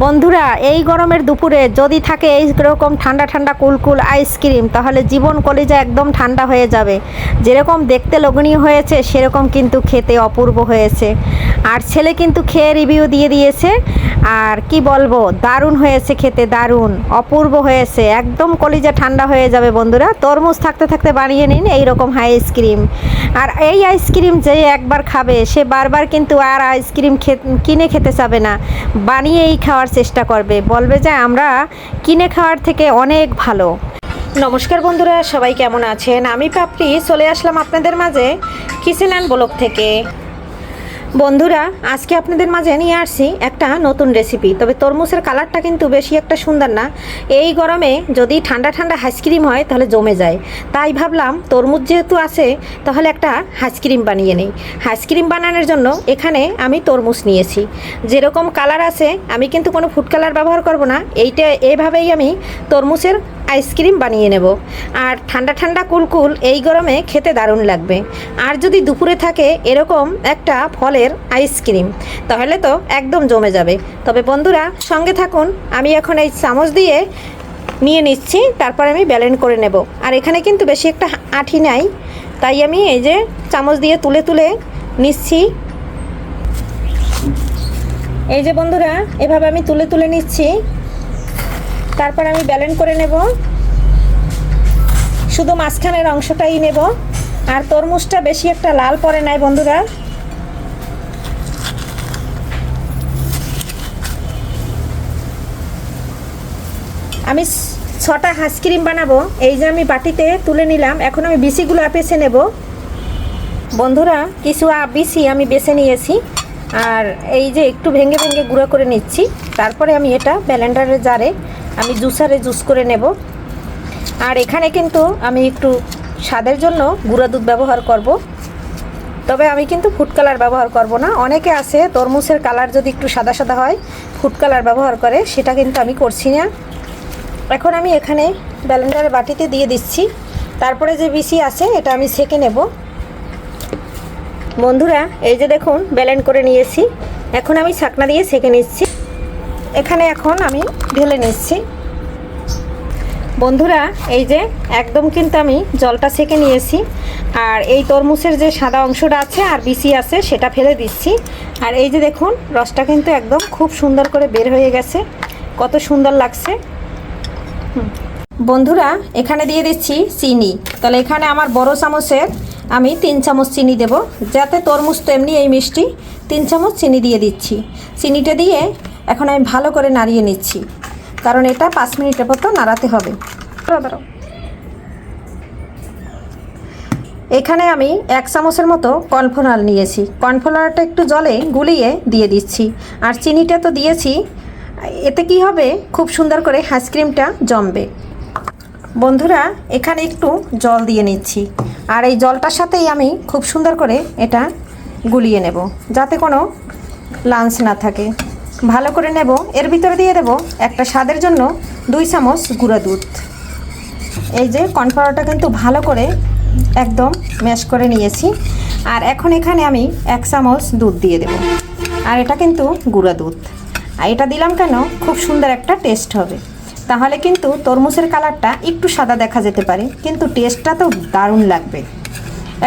বন্ধুরা, এই গরমের দুপুরে যদি থাকে এই রকম ঠান্ডা ঠান্ডা কুলকুল আইসক্রিম, তাহলে জীবন কলিজা একদম ঠান্ডা হয়ে যাবে। যেরকম দেখতে লোভনীয় হয়েছে সেরকম কিন্তু খেতে অপূর্ব হয়েছে। আর ছেলে কিন্তু খেয়ে রিভিউ দিয়ে দিয়েছে। আর কি বলবো, দারুণ হয়েছে খেতে, দারুণ অপূর্ব হয়েছে, একদম কলিজা ঠান্ডা হয়ে যাবে। বন্ধুরা, তরমুজ থাকতে থাকতে বানিয়ে নিন এই রকম আইসক্রিম। আর এই আইসক্রিম যে একবার খাবে সে বারবার কিন্তু আর আইসক্রিম কিনে খেতে চাবে না, বানিয়েই খাওয়ার চেষ্টা করবে, বলবে যে আমরা কিনে খাওয়ার থেকে অনেক ভালো। নমস্কার বন্ধুরা, সবাই কেমন আছেন? আমি পাপড়ি চলে আসলাম আপনাদের মাঝে কিচেন অ্যান্ড ব্লগ থেকে। বন্ধুরা, আজকে আপনাদের মাঝে নিয়ে আসছি একটা নতুন রেসিপি। তবে তরমুজের কালারটা কিন্তু বেশি একটা সুন্দর না। এই গরমে যদি ঠান্ডা ঠান্ডা আইসক্রিম হয় তাহলে জমে যায়। তাই ভাবলাম তরমুজ যেহেতু আছে তাহলে একটা আইসক্রিম বানিয়ে নিই। আইসক্রিম বানানোর জন্য এখানে আমি তরমুজ নিয়েছি। যেরকম কালার আছে, আমি কিন্তু কোনো ফুড কালার ব্যবহার করব না। এভাবেই আমি তরমুজের আইসক্রিম বানিয়ে নেব। আর ঠান্ডা ঠান্ডা কুলকুল এই গরমে খেতে দারুণ লাগবে। আর যদি দুপুরে থাকে এরকম একটা ফলের আইসক্রিম, তাহলে তো একদম জমে যাবে। তবে বন্ধুরা সঙ্গে থাকুন, আমি এখন এই চামচ দিয়ে নিয়ে নিচ্ছি, তারপর আমি ব্লেন্ড করে নেব। আর এখানে কিন্তু বেশি একটা আঠি নাই, তাই আমি এই যে চামচ দিয়ে তুলে তুলে নিচ্ছি। এই যে বন্ধুরা, এভাবে আমি তুলে তুলে নিচ্ছি, তারপর আমি ব্লেন্ড করে নেব। শুধু মাঝখানের অংশটাই নেব। আর তরমুজটা বেশি একটা লাল পড়ে নাই বন্ধুরা। আমি 6টা আইসক্রিম বানাবো। এই যে আমি বাটিতে তুলে নিলাম, এখন আমি বিচিগুলো বেছে নেব। বন্ধুরা, কিছু বিচি আমি বেছে নিয়েছি। আর এই যে একটু ভেঙে ভেঙে গুঁড়ো করে নিচ্ছি। তারপরে আমি এটা ব্লেন্ডারের জারে আমি জুসারে জুস করে নেব। আর এখানে কিন্তু আমি একটু স্বাদের জন্য গুঁড়া দুধ ব্যবহার করব। তবে আমি কিন্তু ফুড কালার ব্যবহার করব না। অনেকে আছে তরমুজের কালার যদি একটু সাদা সাদা হয় ফুড কালার ব্যবহার করে, সেটা কিন্তু আমি করছি না। এখন আমি এখানে ব্লেন্ডারের বাটিতে দিয়ে দিচ্ছি। তারপরে যে বিচি আছে এটা আমি ছেঁকে নেব। বন্ধুরা, এই যে দেখুন ব্লেন্ড করে নিয়েছি। এখন আমি ছাকনা দিয়ে ছেঁকে নিচ্ছি। এখানে এখন আমি ঢেলে নিচ্ছি। বন্ধুরা, এই যে একদম কিন্তু আমি জলটা ছেঁকে নিয়েছি। আর এই তরমুজের যে সাদা অংশটা আছে আর বিচি আছে সেটা ফেলে দিচ্ছি। আর এই যে দেখুন রসটা কিন্তু একদম খুব সুন্দর করে বের হয়ে গেছে, কত সুন্দর লাগছে। বন্ধুরা, এখানে দিয়ে দিচ্ছি চিনি। তাহলে এখানে আমার বড় চামচের আমি 3 চামচ চিনি দেব, যাতে তরমুজ তো এমনি এই মিষ্টি। 3 চামচ চিনি দিয়ে দিচ্ছি। চিনিটা দিয়ে এখন আমি ভালো করে নাড়িয়ে নিচ্ছি, কারণ এটা 5 মিনিটের মতো নাড়াতে হবে। এখানে আমি 1 চামচের মতো কর্নফ্লাওয়ার নিয়েছি। কর্নফ্লাওয়ারটা একটু জলে গুলিয়ে দিয়ে দিচ্ছি। আর চিনিটা তো দিয়েছি, এতে কি হবে, খুব সুন্দর করে আইসক্রিমটা জমবে। বন্ধুরা, এখানে একটু জল দিয়ে নিচ্ছি। আর এই জলটার সাথেই আমি খুব সুন্দর করে এটা গুলিয়ে নেব, যাতে কোনো লাঞ্চ না থাকে। ভালো করে নেব। এর ভিতরে দিয়ে দেব একটা স্বাদের জন্য 2 চামচ গুঁড়া দুধ। এই যে কর্নফ্লাওয়ারটা কিন্তু ভালো করে একদম ম্যাশ করে নিয়েছি। আর এখন এখানে আমি 1 চামচ দুধ দিয়ে দেব। আর এটা কিন্তু গুঁড়া দুধ। আর এটা দিলাম কেন, খুব সুন্দর একটা টেস্ট হবে। তাহলে কিন্তু তরমুজের কালারটা একটু সাদা দেখা যেতে পারে, কিন্তু টেস্টটা তো দারুণ লাগবে।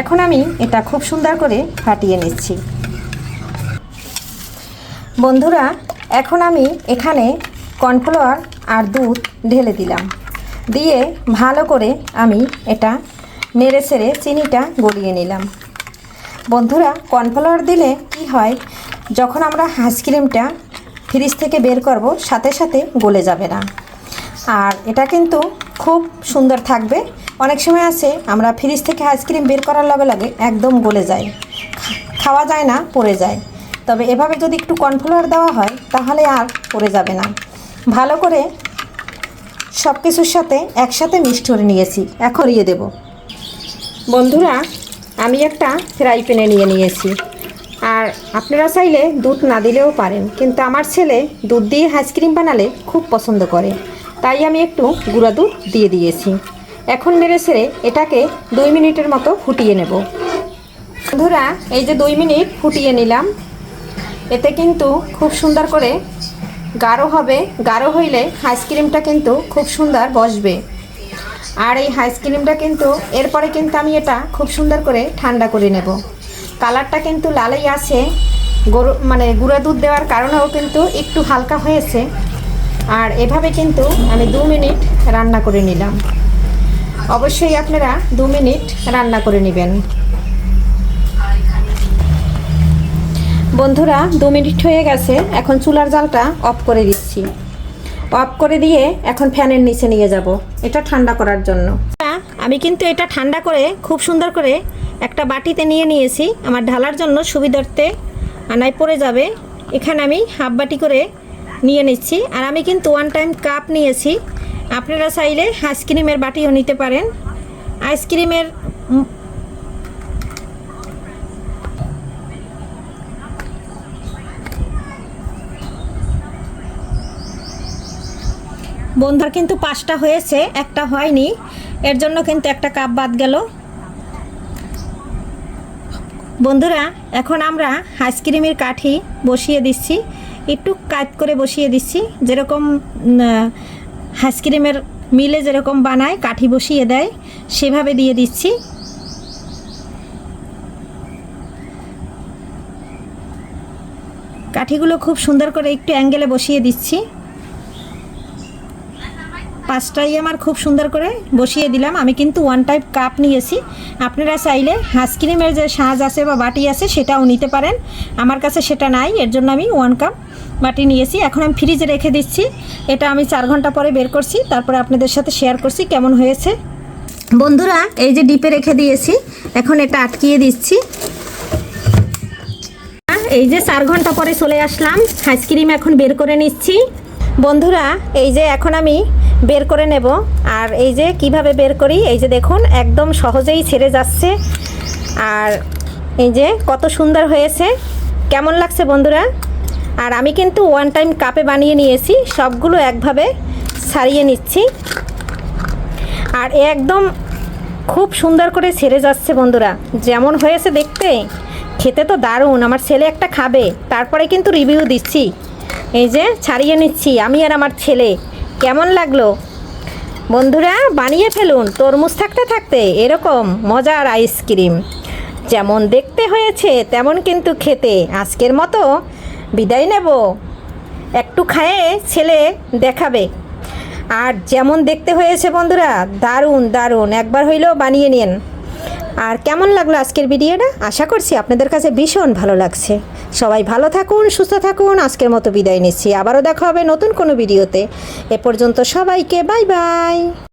এখন আমি এটা খুব সুন্দর করে ফাটিয়ে নিচ্ছি। বন্ধুরা, এখন আমি এখানে কর্নফ্লাওয়ার আর দুধ ঢেলে দিলাম। দিয়ে ভালো করে আমি এটা নেড়ে ছেড়ে চিনিটা গলিয়ে নিলাম। বন্ধুরা, কর্নফ্লাওয়ার দিলে কি হয়, যখন আমরা আইসক্রিমটা ফ্রিজ থেকে বের করব সাথে সাথে গলে যাবে না। আর এটা কিন্তু খুব সুন্দর থাকবে। অনেক সময় আছে আমরা ফ্রিজ থেকে আইসক্রিম বের করার লগে লগে একদম গলে যায়, খাওয়া যায় না, পড়ে যায়। তবে এভাবে যদি একটু কর্নফ্লাওয়ার দেওয়া হয় তাহলে আর পড়ে যাবে না। ভালো করে সব কিছুর সাথে একসাথে মিক্সড করে নিয়েছি। এখন দিয়ে দেব। বন্ধুরা, আমি একটা ফ্রাই প্যানে নিয়েছি। আর আপনারা চাইলে দুধ না দিলেও পারেন, কিন্তু আমার ছেলে দুধ দিয়ে আইসক্রিম বানালে খুব পছন্দ করে, তাই আমি একটু গুঁড়া দুধ দিয়ে দিয়েছি। এখন নেড়ে ছেড়ে এটাকে 2 মিনিটের মতো ফুটিয়ে নেব। বন্ধুরা, এই যে 2 মিনিট ফুটিয়ে নিলাম, এতে কিন্তু খুব সুন্দর করে গাঢ় হবে, গাঢ় হইলে আইসক্রিমটা কিন্তু খুব সুন্দর বসবে। আর এই আইসক্রিমটা কিন্তু এরপরে কিন্তু আমি এটা খুব সুন্দর করে ঠান্ডা করে নেব। কালারটা কিন্তু লালই আছে, গুঁড়া দুধ দেওয়ার কারণেও কিন্তু একটু হালকা হয়েছে। আর এভাবে কিন্তু আমি 2 মিনিট রান্না করে নিলাম। অবশ্যই আপনারা 2 মিনিট রান্না করে নেবেন। বন্ধুরা 2 মিনিট হয়ে গেছে, এখন চুলার জালটা অফ করে দিচ্ছি। অফ করে দিয়ে এখন ফ্যানের নিচে নিয়ে যাব এটা ঠান্ডা করার জন্য। আমি কিন্তু এটা ঠান্ডা করে খুব সুন্দর করে একটা বাটিতে নিয়ে নিয়েছি, আমার ঢালার জন্য সুবিধার্থে আনায় পড়ে যাবে। এখানে আমি হাফ বাটি করে নিয়ে নিচ্ছি। আর আমি কিন্তু 1 টাইম কাপ নিয়েছি, আপনারা চাইলে আইসক্রিমের বাটিও নিতে পারেন। আইসক্রিমের বন্ধুরা কিন্তু 5টা হয়েছে, একটা হয়নি, এর জন্য কিন্তু একটা কাপ বাদ গেল। বন্ধুরা এখন আমরা আইসক্রিমের কাঠি বসিয়ে দিচ্ছি, একটু কাট করে বসিয়ে দিচ্ছি, যেরকম আইসক্রিমের মিলে যেরকম বানায় কাঠি বসিয়ে দেয় সেভাবে দিয়ে দিচ্ছি। কাঠিগুলো খুব সুন্দর করে একটু অ্যাঙ্গেলে বসিয়ে দিচ্ছি। 5টাই আমার খুব সুন্দর করে বসিয়ে দিলাম। আমি কিন্তু 1 টাইপ কাপ নিয়েছি, আপনারা চাইলে আইসক্রিমের যে সাজ আছে বা বাটি আছে সেটাও নিতে পারেন। আমার কাছে সেটা নাই, এর জন্য আমি 1 কাপ বাটি নিয়েছি। এখন আমি ফ্রিজে রেখে দিচ্ছি। এটা আমি 4 ঘন্টা পরে বের করছি, তারপরে আপনাদের সাথে শেয়ার করছি কেমন হয়েছে। বন্ধুরা এই যে ডিপে রেখে দিয়েছি, এখন এটা আটকিয়ে দিচ্ছি। এই যে 4 ঘন্টা পরে চলে আসলাম, আইসক্রিম এখন বের করে নিচ্ছি। বন্ধুরা এই যে এখন আমি বের করে নেব। আর এই যে কিভাবে বের করি, এই যে দেখুন একদম সহজেই ছেড়ে যাচ্ছে। আর এই যে কত সুন্দর হয়েছে, কেমন লাগছে বন্ধুরা। আর আমি কিন্তু 1 টাইম কাপে বানিয়ে নিয়েছি, সবগুলো একভাবে ছাড়িয়ে নিচ্ছি। আর একদম খুব সুন্দর করে ছেড়ে যাচ্ছে বন্ধুরা, যেমন হয়েছে দেখতে, খেতে তো দারুণ। আমার ছেলে একটা খাবে, তারপরে কিন্তু রিভিউ দিচ্ছি। এই যে ছাড়িয়ে নিচ্ছি আমি আর আমার ছেলে, কেমন লাগলো বন্ধুরা। বানিয়ে ফেলুন তরমুজ থাকতে থাকতে এরকম মজার আইসক্রিম, যেমন দেখতে হয়েছে তেমন কিন্তু খেতে। আজকের মতো বিদায় নেব, একটু খায়ে ছেলে দেখাবে। আর যেমন দেখতে হয়েছে বন্ধুরা, দারুণ দারুণ, একবার হইলেও বানিয়ে নিন। আর কেমন লাগলো আজকের ভিডিওটা, আশা করছি আপনাদের কাছে ভীষণ ভালো লাগছে। সবাই ভালো থাকুন, সুস্থ থাকুন। আজকের মতো বিদায় নিচ্ছি, আবারও দেখা হবে নতুন কোনো ভিডিওতে। এ পর্যন্ত সবাইকে বাই বাই।